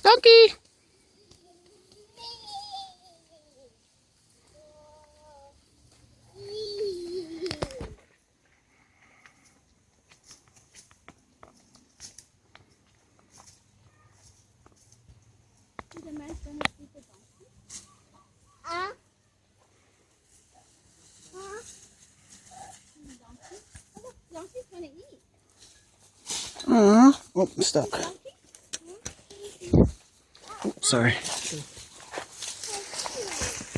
Donkey! Aww. Oh, I'm stuck. Oh, sorry.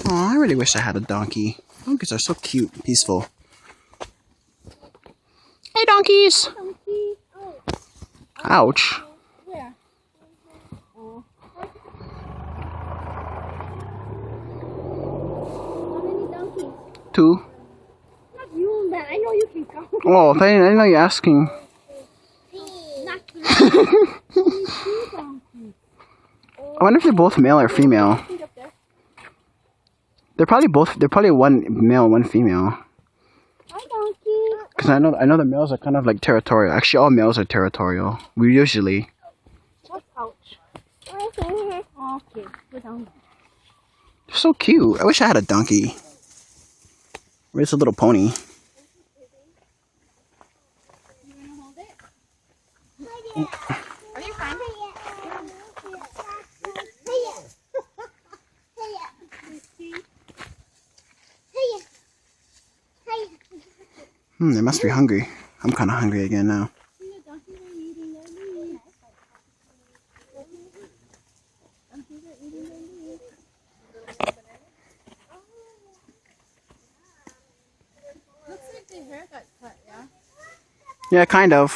Oh, I really wish I had a donkey. Donkeys are so cute and peaceful. Hey, donkeys! Ouch. Where? Oh. How many donkeys? 2. Not you, man. I know you can count. Oh, I didn't know you're asking. Not 2 donkeys. I wonder if they're both male or female. They're probably one male, one female. Hi, donkey. Because I know the males are kind of like territorial. Actually, all males are territorial. We usually. What pouch? Okay, go down. They're so cute. I wish I had a donkey. Where's a little pony? You wanna hold it? Are you fine? They must be hungry. I'm kind of hungry again now. Looks like their hair got cut, yeah? Yeah, kind of.